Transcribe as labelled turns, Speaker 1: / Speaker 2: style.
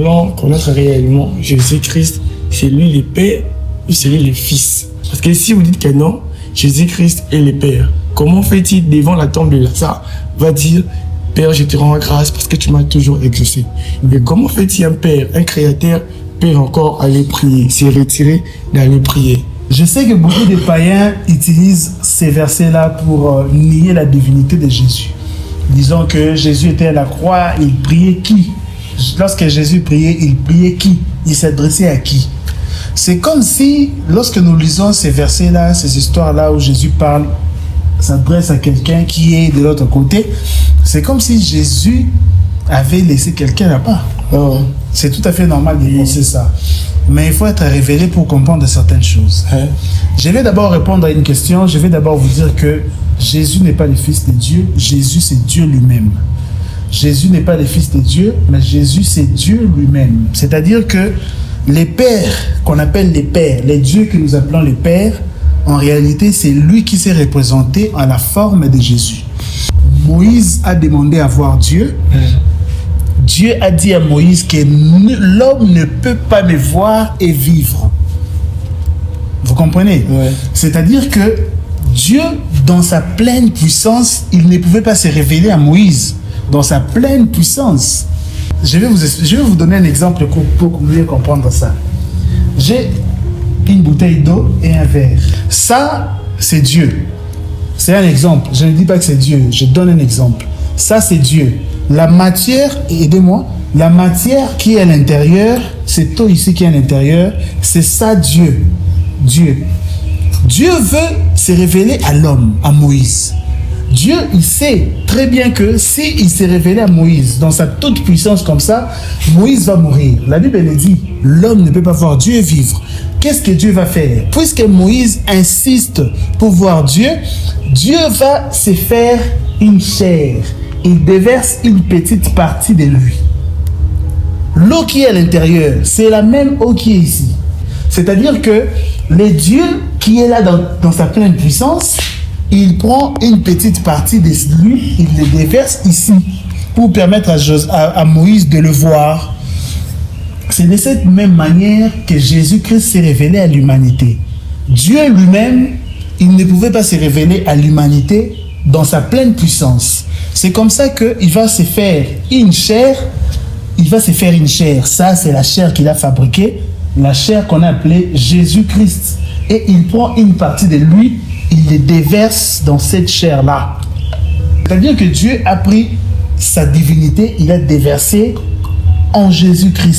Speaker 1: Allons connaître réellement Jésus-Christ, c'est lui le Père ou c'est lui le Fils? Parce que si vous dites que non, Jésus-Christ est le Père, comment fait-il devant la tombe de Lazare va dire Père, je te rends grâce parce que tu m'as toujours exaucé? Mais comment fait-il un Père, un Créateur, peut encore aller prier, se retirer d'aller prier?
Speaker 2: Je sais que beaucoup de païens utilisent ces versets-là pour nier la divinité de Jésus. Disons que Jésus était à la croix, il priait qui? Lorsque Jésus priait, il priait qui? Il s'adressait à qui? C'est comme si, lorsque nous lisons ces versets-là, ces histoires-là où Jésus parle, s'adresse à quelqu'un qui est de l'autre côté, c'est comme si Jésus avait laissé quelqu'un là-bas. C'est tout à fait normal de penser ça. Mais il faut être révélé pour comprendre certaines choses. Je vais d'abord répondre à une question. Je vais d'abord vous dire que Jésus n'est pas le Fils de Dieu. Jésus, c'est Dieu lui-même. Jésus n'est pas le Fils de Dieu, mais Jésus, c'est Dieu lui-même. C'est-à-dire que les pères, qu'on appelle les pères, les dieux que nous appelons les pères, en réalité, c'est lui qui s'est représenté en la forme de Jésus. Moïse a demandé à voir Dieu. Dieu a dit à Moïse que l'homme ne peut pas me voir et vivre. Vous comprenez? C'est-à-dire que Dieu, dans sa pleine puissance, il ne pouvait pas se révéler à Moïse dans sa pleine puissance. Je vais vous donner un exemple pour mieux comprendre ça. J'ai une bouteille d'eau et un verre. Ça, c'est Dieu. C'est un exemple. Je ne dis pas que c'est Dieu. Je donne un exemple. Ça, c'est Dieu. La matière, aidez-moi, la matière qui est à l'intérieur, cette eau ici qui est à l'intérieur, c'est ça Dieu. Dieu. Dieu veut se révéler à l'homme, à Moïse. Dieu, il sait très bien que s'il s'est révélé à Moïse dans sa toute puissance comme ça, Moïse va mourir. La Bible elle dit, l'homme ne peut pas voir Dieu et vivre. Qu'est-ce que Dieu va faire? Puisque Moïse insiste pour voir Dieu, Dieu va se faire une chair. Il déverse une petite partie de lui. L'eau qui est à l'intérieur, c'est la même eau qui est ici. C'est-à-dire que le Dieu qui est là dans sa pleine puissance, il prend une petite partie de lui, il le déverse ici pour permettre à Moïse de le voir. C'est de cette même manière que Jésus-Christ s'est révélé à l'humanité. Dieu lui-même, il ne pouvait pas se révéler à l'humanité dans sa pleine puissance. C'est comme ça qu'il va se faire une chair. Il va se faire une chair. Ça, c'est la chair qu'il a fabriquée, la chair qu'on a appelée Jésus-Christ. Et il prend une partie de lui, il le déverse dans cette chair-là. C'est-à-dire que Dieu a pris sa divinité, il a déversé en Jésus-Christ.